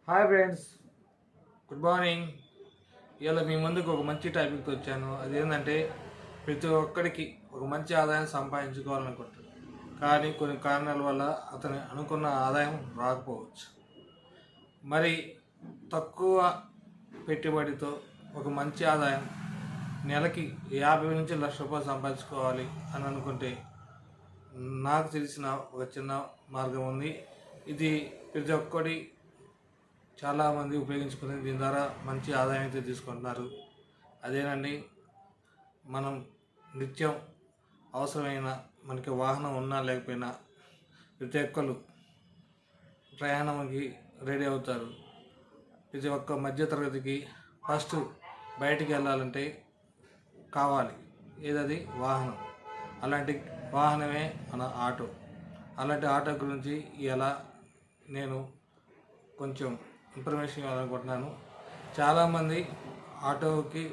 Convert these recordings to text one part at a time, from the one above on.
Hi friends, good morning. ఇవాళ మీ ముందుకు ఒక మంచి టాపిక్తో వచ్చాను. అదేంటంటే ప్రతి ఒక్కడికి ఒక మంచి ఆదాయం సంపాదించుకోవాలనుకుంటాడు, కానీ కొన్ని కారణాల వల్ల అతను అనుకున్న ఆదాయం రాకపోవచ్చు. మరి తక్కువ పెట్టుబడితో ఒక మంచి ఆదాయం నెలకి 50 నుంచి ₹1,00,000 సంపాదించుకోవాలి అని అనుకుంటే నాకు తెలిసిన ఒక చిన్న మార్గం ఉంది. ఇది ప్రతి ఒక్కడి చాలామంది ఉపయోగించుకుని దీని ద్వారా మంచి ఆదాయం అయితే తీసుకుంటున్నారు. అదేనండి, మనం నిత్యం అవసరమైన మనకి వాహనం ఉన్నా లేకపోయినా ప్రతి ఒక్కరు ప్రయాణంకి రెడీ అవుతారు. ప్రతి ఒక్క మధ్యతరగతికి ఫస్ట్ బయటికి వెళ్ళాలంటే కావాలి ఏదది వాహనం. అలాంటి వాహనమే మన ఆటో. అలాంటి ఆటో గురించి ఇలా నేను కొంచెం ఇన్ఫర్మేషన్ ఇవ్వాలనుకుంటున్నాను. చాలామంది ఆటోకి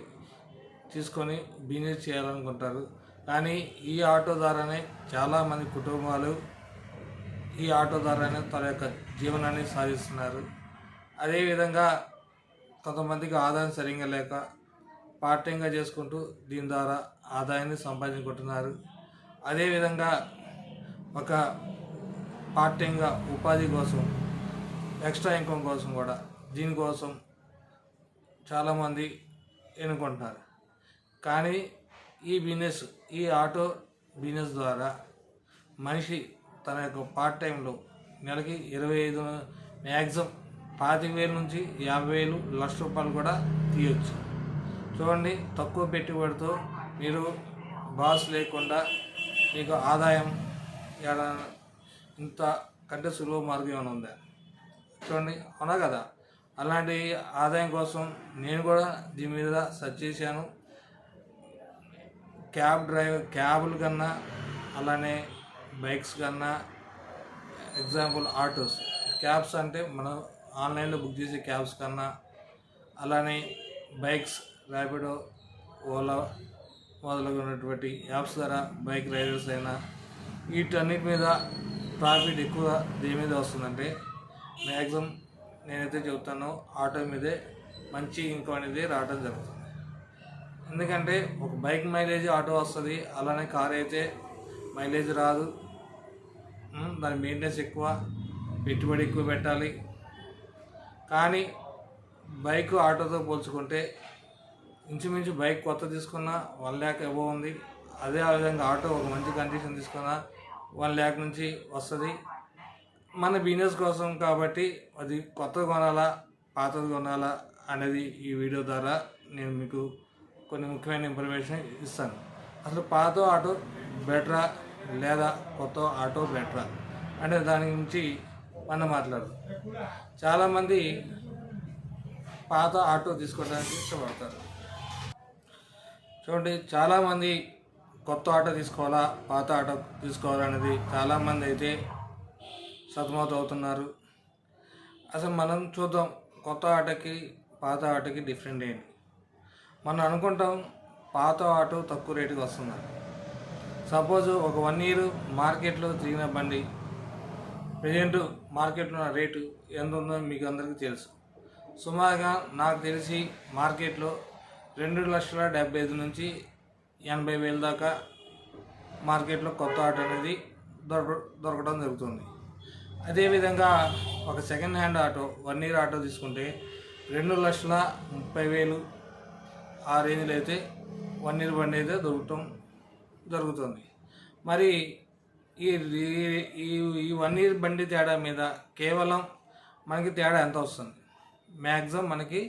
తీసుకొని బిజినెస్ చేయాలనుకుంటారు, కానీ ఈ ఆటో ద్వారానే చాలామంది కుటుంబాలు ఈ ఆటో ద్వారానే తన యొక్క జీవనాన్ని సాగిస్తున్నారు. అదేవిధంగా కొంతమందికి ఆదాయం సరిగ్గా లేక పార్ట్ టైంగా చేసుకుంటూ దీని ద్వారా ఆదాయాన్ని సంపాదించుకుంటున్నారు. అదేవిధంగా ఒక పార్ట్ టైంగా ఉపాధి కోసం, ఎక్స్ట్రా ఇన్కమ్ కోసం కూడా దీనికోసం చాలామంది ఎన్నుకుంటున్నారు. కానీ ఈ ఆటో బిజినెస్ ద్వారా మనిషి తన యొక్క పార్ట్ టైంలో నెలకి 25 మ్యాక్సిమం 25,000 నుంచి 50,000 ₹1,00,000 కూడా తీయొచ్చు. చూడండి, తక్కువ పెట్టుబడితో మీరు బాస్ లేకుండా మీకు ఆదాయం ఇంత కంటే సులువు మార్గం ఏమైనా ఉందా? చూడండి, అవునా కదా? అలాంటి ఆదాయం కోసం నేను కూడా దీని మీద సెర్చ్ చేశాను. క్యాబుల కన్నా, అలానే బైక్స్ కన్నా, ఎగ్జాంపుల్ ఆటోస్, క్యాబ్స్ అంటే మనం ఆన్లైన్లో బుక్ చేసే క్యాబ్స్ కన్నా, అలానే బైక్స్, ర్యాపిడో, ఓలా మొదలగున్నటువంటి యాప్స్ ద్వారా బైక్ రైడర్స్ అయినా వీటన్నిటి మీద ప్రాఫిట్ ఎక్కువ దేని మీద వస్తుందంటే మ్యాక్సిమం నేనైతే చెబుతాను ఆటో మీదే మంచి ఇన్కమ్ అనేది రావడం జరుగుతుంది. ఎందుకంటే ఒక బైక్ మైలేజ్ ఆటో వస్తుంది, అలానే కార్ అయితే మైలేజ్ రాదు. దాని మెయింటెనెన్స్ ఎక్కువ, పెట్టుబడి ఎక్కువ పెట్టాలి. కానీ బైక్ ఆటోతో పోల్చుకుంటే ఇంచుమించు బైక్ కొత్త తీసుకున్నా 1,00,000 అబోవ్ ఉంది. అదే విధంగా ఆటో ఒక మంచి కండిషన్ తీసుకున్నా 1,00,000 నుంచి వస్తుంది. మన బిజినెస్ కోసం కాబట్టి అది కొత్తది కొనాలా, పాతది కొనాలా అనేది ఈ వీడియో ద్వారా నేను మీకు కొన్ని ముఖ్యమైన ఇన్ఫర్మేషన్ ఇస్తాను. అసలు పాత ఆటో బెటరా లేదా కొత్త ఆటో బెటరా అంటే దాని గురించి మనం మాట్లాడదాం. చాలామంది పాత ఆటో తీసుకోవడానికి ఇష్టపడతారు. చూడండి, చాలామంది కొత్త ఆటో తీసుకోవాలా, పాత ఆటో తీసుకోవాలనేది చాలామంది అయితే సతమతం అవుతున్నారు. అసలు మనం చూద్దాం, కొత్త ఆటోకి పాత ఆటోకి డిఫరెంట్ ఏంటి. మనం అనుకుంటాం పాత ఆటో తక్కువ రేటుకి వస్తుంది. సపోజ్ ఒక 1 ఇయర్ మార్కెట్లో తిరిగిన బండి ప్రజెంట్ మార్కెట్లో ఉన్న రేటు ఎంత ఉందో మీకు అందరికీ తెలుసు. సుమారుగా నాకు తెలిసి మార్కెట్లో 2,75,000 నుంచి 80,000 దాకా మార్కెట్లో కొత్త ఆటో అనేది దొరకడం జరుగుతుంది. అదేవిధంగా ఒక second hand auto 1 year auto తీసుకుంటే 2,30,000 ఆ రేంజ్లో అయితే 1 ఇయర్ బండి అయితే దొరకటం జరుగుతుంది. మరి ఈ ఈ 1 ఇయర్ బండి తేడా మీద కేవలం మనకి తేడా ఎంత వస్తుంది? మ్యాక్సిమం మనకి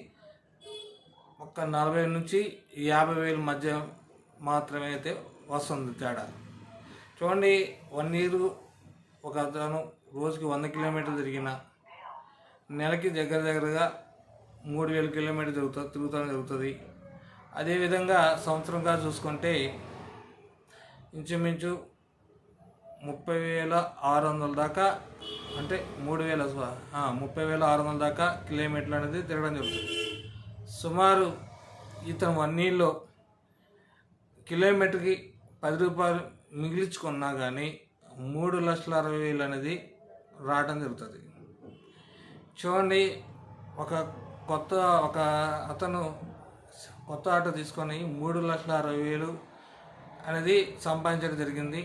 ఒక 40,000 నుంచి 50,000 మధ్య మాత్రమే అయితే వస్తుంది తేడా. చూడండి, 1 ఇయర్ ఒక అతను రోజుకి 100 కిలోమీటర్లు తిరిగిన నెలకి దగ్గరగా 3,000 కిలోమీటర్లు తిరుగుతుంది. అదేవిధంగా సంవత్సరంగా చూసుకుంటే ఇంచుమించు 30,600 దాకా, అంటే 30,600 దాకా కిలోమీటర్లు అనేది తిరగడం జరుగుతుంది. సుమారు ఇతను 1 ఇయర్లో కిలోమీటర్కి ₹10 మిగిలించుకున్నా కానీ 3,60,000 అనేది రావడం జరుగుతుంది. చూడండి, ఒక కొత్త ఒక అతను కొత్త ఆటో తీసుకొని 3,60,000 అనేది సంపాదించడం జరిగింది.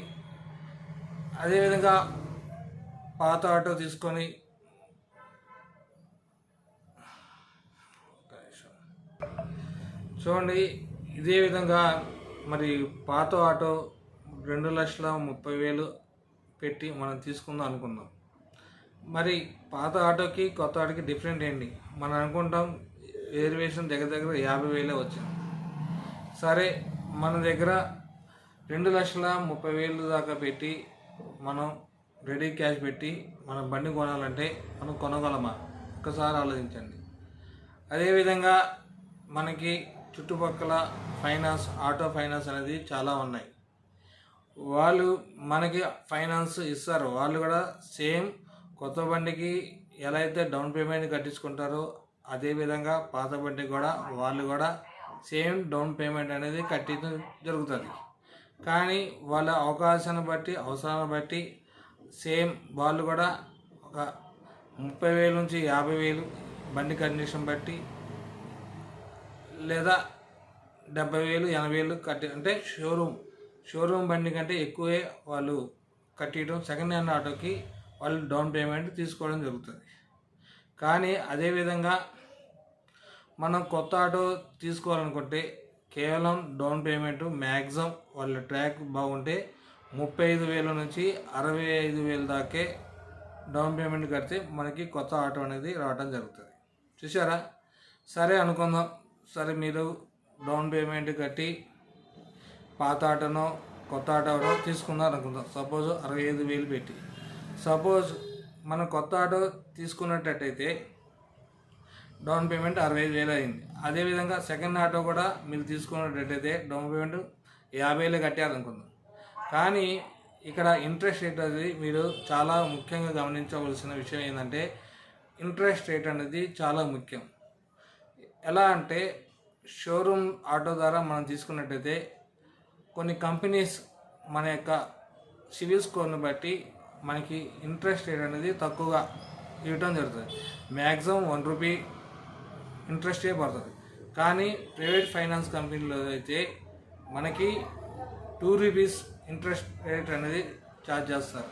అదేవిధంగా పాత ఆటో తీసుకొని చూడండి, ఇదే విధంగా మరి పాత ఆటో 2,30,000 పెట్టి మనం తీసుకుందాం అనుకుందాం. మరి పాత ఆటోకి కొత్త ఆటోకి డిఫరెంట్ ఏంటి? మనం అనుకుంటాం వేరియేషన్ దగ్గర 50,000 వచ్చింది. సరే, మన దగ్గర 2,30,000 దాకా పెట్టి మనం రెడీ క్యాష్ పెట్టి మనం బండి కొనాలంటే మనం కొనగలమా? ఒక్కసారి ఆలోచించండి. అదేవిధంగా మనకి చుట్టుపక్కల ఆటో ఫైనాన్స్ అనేది చాలా ఉన్నాయి. వాళ్ళు మనకి ఫైనాన్స్ ఇస్తారు. వాళ్ళు కూడా సేమ్ కొత్త బండికి ఎలా అయితే డౌన్ పేమెంట్ కట్టించుకుంటారో అదేవిధంగా పాత బండికి కూడా వాళ్ళు కూడా సేమ్ డౌన్ పేమెంట్ అనేది కట్టించడం జరుగుతుంది. కానీ వాళ్ళ అవకాశాన్ని బట్టి అవసరాన్ని బట్టి సేమ్ వాళ్ళు కూడా ఒక 30,000 నుంచి 50,000 బండి కండిషన్ బట్టి లేదా 70,000 80,000 కట్టి అంటే షోరూమ్ బండి కంటే ఎక్కువే వాళ్ళు కట్టడం సెకండ్ హ్యాండ్ ఆటోకి వాళ్ళు డౌన్ పేమెంట్ తీసుకోవడం జరుగుతుంది. కానీ అదేవిధంగా మనం కొత్త ఆటో తీసుకోవాలనుకుంటే కేవలం డౌన్ పేమెంట్ మ్యాక్సిమం వాళ్ళ ట్రాక్ బాగుంటే 35,000 నుంచి 65,000 దాకే డౌన్ పేమెంట్ కడితే మనకి కొత్త ఆటో అనేది రావడం జరుగుతుంది. చూసారా? సరే అనుకుందాం, సరే మీరు డౌన్ పేమెంట్ కట్టి పాత ఆటోనో కొత్త ఆటోనో తీసుకున్నారు అనుకుందాం. సపోజ్ 65,000 పెట్టి సపోజ్ మనం కొత్త ఆటో తీసుకున్నట్టయితే డౌన్ పేమెంట్ 65,000 అయింది. అదేవిధంగా సెకండ్ ఆటో కూడా మీరు తీసుకున్నట్టయితే డౌన్ పేమెంట్ 50,000 కట్టారనుకుందాం. కానీ ఇక్కడ ఇంట్రెస్ట్ రేట్ అనేది మీరు చాలా ముఖ్యంగా గమనించవలసిన విషయం ఏంటంటే ఇంట్రెస్ట్ రేట్ అనేది చాలా ముఖ్యం. ఎలా అంటే షోరూమ్ ఆటో ద్వారా మనం తీసుకున్నట్టయితే కొన్ని కంపెనీస్ మన యొక్క సివిల్ స్కోర్ని బట్టి మనకి ఇంట్రెస్ట్ రేట్ అనేది తక్కువగా ఇవ్వటం జరుగుతుంది. మ్యాక్సిమం 1 రూపీ ఇంట్రెస్టే పడుతుంది. కానీ ప్రైవేట్ ఫైనాన్స్ కంపెనీలో అయితే మనకి 2 రూపీస్ ఇంట్రెస్ట్ రేట్ అనేది ఛార్జ్ చేస్తారు.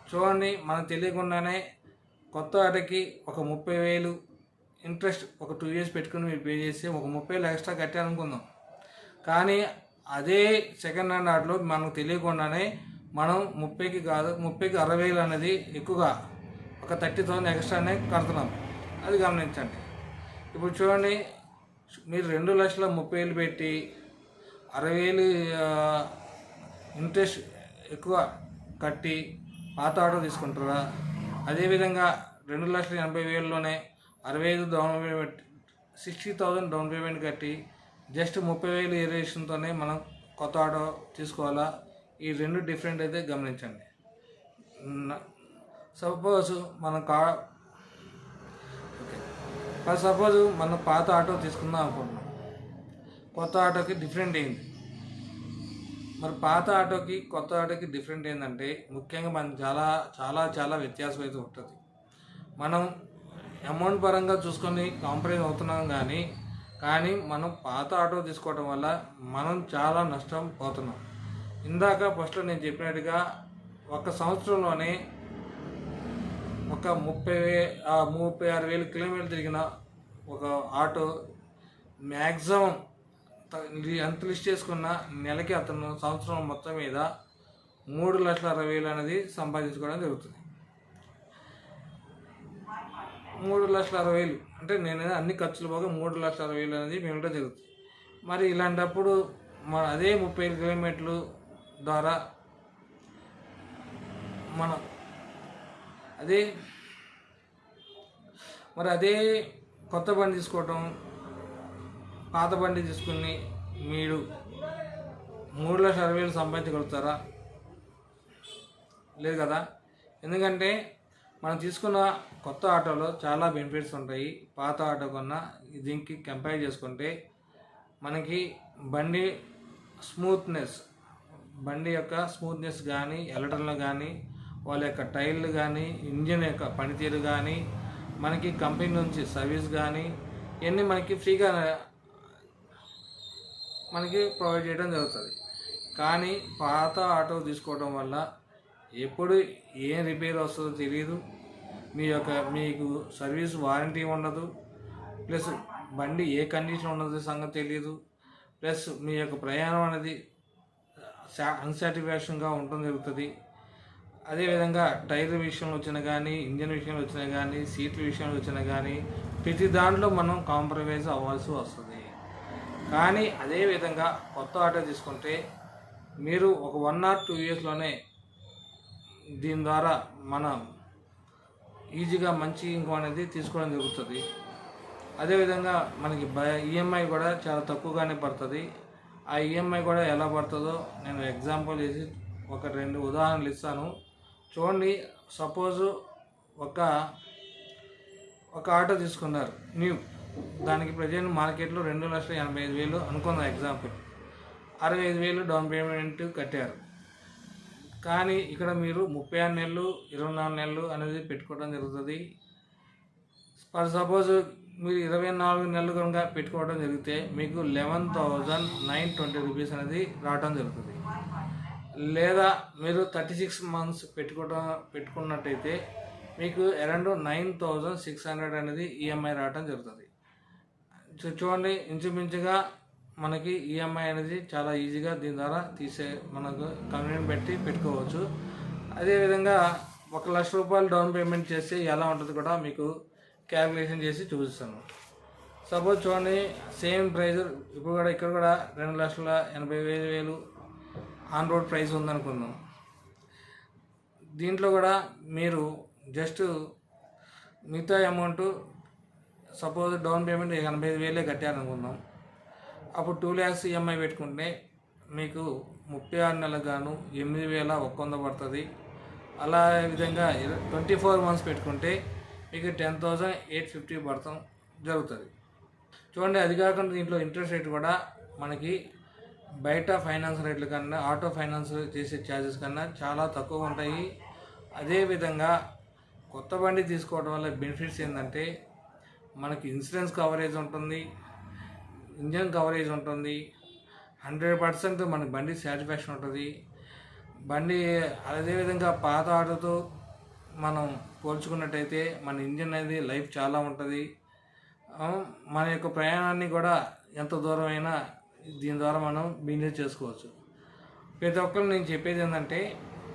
చూడండి, మనం తెలియకుండానే కొత్త ఆటోకి ఒక 30,000 ఇంట్రెస్ట్ ఒక 2 years పెట్టుకుని మీరు పే చేసి ఒక 30,000 ఎక్స్ట్రా కట్టారనుకుందాం. కానీ అదే సెకండ్ హ్యాండ్ ఆటోలో మనకు తెలియకుండానే మనం 30కి కాదు 30కి 60,000 అనేది ఎక్కువగా ఒక 30,000 ఎక్స్ట్రానే కడుతున్నాం. అది గమనించండి. ఇప్పుడు చూడండి, మీరు 2,30,000 పెట్టి 60,000 ఇంట్రెస్ట్ ఎక్కువ కట్టి పాత ఆటో తీసుకుంటారా? అదేవిధంగా 2,80,000లోనే 65 డౌన్ పేమెంట్ 60,000 డౌన్ పేమెంట్ కట్టి జస్ట్ 30,000 ఏరియేషన్తోనే మనం కొత్త ఆటో తీసుకోవాలా? ఈ రెండు డిఫరెంట్ అయితే గమనించండి. సపోజ్ మనం పాత ఆటో తీసుకుందాం అనుకుంటున్నాం. కొత్త ఆటోకి డిఫరెంట్ ఏంటి? మరి పాత ఆటోకి కొత్త ఆటోకి డిఫరెంట్ ఏంటంటే ముఖ్యంగా మనకి చాలా చాలా చాలా వ్యత్యాసం అయితే ఉంటుంది. మనం అమౌంట్ పరంగా చూసుకొని కాంప్రమైజ్ అవుతున్నాం కానీ మనం పాత ఆటో తీసుకోవడం వల్ల మనం చాలా నష్టం పోతున్నాం. ఇందాక ఫస్ట్లో నేను చెప్పినట్టుగా ఒక సంవత్సరంలోనే ఒక 36,000 కిలోమీటర్లు తిరిగిన ఒక ఆటో మ్యాక్సిమం ఎంత లిస్ట్ చేసుకున్న నెలకి అతను సంవత్సరం మొత్తం మీద 3,60,000 అనేది సంపాదించుకోవడం జరుగుతుంది. 3,60,000 అంటే నేను అన్ని ఖర్చులు పోగా 3,60,000 అనేది మిగలడం జరుగుతుంది. మరి ఇలాంటప్పుడు అదే 30 కిలోమీటర్లు ద్వారా మనం అదే కొత్త బండి తీసుకోవటం పాత బండి తీసుకుని మీరు 3,60,000 సంపాదించగలుగుతారా? లేదు కదా. ఎందుకంటే మనం తీసుకున్న కొత్త ఆటోలో చాలా బెనిఫిట్స్ ఉంటాయి. పాత ఆటో కన్నా దీనికి కంపేర్ చేసుకుంటే మనకి బండి యొక్క స్మూత్నెస్ కానీ వెళ్ళటంలో కానీ వాళ్ళ యొక్క టైర్లు కానీ ఇంజిన్ యొక్క పనితీరు కానీ మనకి కంపెనీ నుంచి సర్వీస్ కానీ ఇవన్నీ మనకి ఫ్రీగా మనకి ప్రొవైడ్ చేయడం జరుగుతుంది. కానీ పాత ఆటో తీసుకోవడం వల్ల ఎప్పుడు ఏం రిపేర్ వస్తుందో తెలియదు, మీకు సర్వీస్ వారంటీ ఉండదు, ప్లస్ బండి ఏ కండిషన్ ఉన్నదో సంగతి తెలియదు, ప్లస్ మీ యొక్క ప్రయాణం అనేది అన్సాటిస్ఫాక్షన్గా ఉండటం జరుగుతుంది. అదేవిధంగా టైర్ విషయంలో వచ్చినా కానీ, ఇంజన్ విషయంలో వచ్చినా కానీ, సీట్ల విషయంలో వచ్చినా కానీ ప్రతి దాంట్లో మనం కాంప్రమైజ్ అవ్వాల్సి వస్తుంది. కానీ అదేవిధంగా కొత్త ఆటో తీసుకుంటే మీరు ఒక 1 or 2 ఇయర్స్లోనే దీని ద్వారా మనం ఈజీగా మంచి ఇన్కమ్ అనేది తీసుకోవడం జరుగుతుంది. అదేవిధంగా మనకి ఈఎంఐ కూడా చాలా తక్కువగానే పడుతుంది. ఆ ఈఎంఐ కూడా ఎలా పడుతుందో నేను ఎగ్జాంపుల్ చేసి 2 ఉదాహరణలు ఇస్తాను చూడండి. సపోజు ఒక ఆటో తీసుకున్నారు న్యూ, దానికి ప్రజెంట్ మార్కెట్లో 2,85,000 అనుకుందాం ఎగ్జాంపుల్. 65,000 డౌన్ పేమెంట్ కట్టారు. కానీ ఇక్కడ మీరు 36 నెలలు 24 నెలలు అనేది పెట్టుకోవడం జరుగుతుంది. ఫర్ సపోజ్ మీరు 24 నెలలు కనుక పెట్టుకోవడం జరిగితే మీకు 11,920 రూపీస్ అనేది రావడం జరుగుతుంది. లేదా మీరు 36 మంత్స్ పెట్టుకున్నట్టయితే మీకు అరౌండ్ 9,600 అనేది ఈఎంఐ రావడం జరుగుతుంది. చూడండి, ఇంచుమించుగా మనకి ఈఎంఐ అనేది చాలా ఈజీగా దీని ద్వారా మనకు కన్వీనియంట్ పెట్టి పెట్టుకోవచ్చు. అదేవిధంగా 1,00,000 రూపాయలు డౌన్ పేమెంట్ చేస్తే ఎలా ఉంటుంది కూడా మీకు క్యాలిక్యులేషన్ చేసి చూపిస్తాను. సపోజ్ చూడండి, సేమ్ ప్రైస్ ఇక్కడ కూడా 2,80,000 ఆన్ రోడ్ ప్రైస్ ఉందనుకుందాం. దీంట్లో కూడా మీరు జస్ట్ మిగతా అమౌంట్ సపోజ్ డౌన్ పేమెంట్ 85,000 కట్టారనుకుందాం. అప్పుడు 2 lakhs ఈఎంఐ పెట్టుకుంటే మీకు 36 నెలలకు గాను 8,100 పడుతుంది. అలా విధంగా 24 months పెట్టుకుంటే మీకు 10,850 పడతాం జరుగుతుంది. చూడండి, అది కాకుండా దీంట్లో ఇంట్రెస్ట్ రేట్ కూడా మనకి బయట ఫైనాన్స్ రేట్ల కన్నా, ఆటో ఫైనాన్స్ చేసే ఛార్జెస్ కన్నా చాలా తక్కువ ఉంటాయి. అదేవిధంగా కొత్త బండి తీసుకోవడం వల్ల బెనిఫిట్స్ ఏంటంటే మనకి ఇన్సూరెన్స్ కవరేజ్ ఉంటుంది, ఇంజన్ కవరేజ్ ఉంటుంది, 100% మన బండి సాటిస్ఫాక్షన్ ఉంటుంది. అదేవిధంగా పాత ఆటోతో మనం పోల్చుకున్నట్టయితే మన ఇంజన్ అనేది లైఫ్ చాలా ఉంటుంది. మన యొక్క ప్రయాణాన్ని కూడా ఎంత దూరం అయినా దీని ద్వారా మనం బిజినెస్ చేసుకోవచ్చు. ప్రతి ఒక్కరు నేను చెప్పేది ఏంటంటే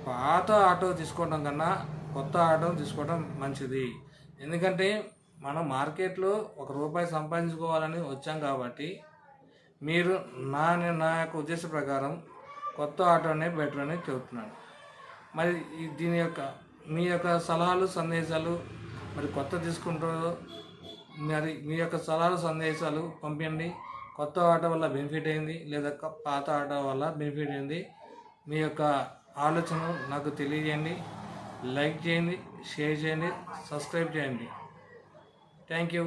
పాత ఆటో తీసుకోవడం కన్నా కొత్త ఆటో తీసుకోవడం మంచిది. ఎందుకంటే మనం మార్కెట్లో ₹1 సంపాదించుకోవాలని వచ్చాం కాబట్టి మీరు నా యొక్క ఉద్దేశ ప్రకారం కొత్త ఆటోనే బెటర్ అని చెబుతున్నాను. మరి మీ యొక్క సలహాలు సందేశాలు మరి కొత్త తీసుకుంటారో మరి మీ యొక్క సలహాలు సందేశాలు పంపించండి. కొత్త ఆటో వల్ల బెనిఫిట్ అయింది లేదా పాత ఆటో వల్ల బెనిఫిట్ అయింది, మీ యొక్క ఆలోచనలు నాకు తెలియజేయండి. లైక్ చేయండి, షేర్ చేయండి, సబ్స్క్రైబ్ చేయండి. Thank you.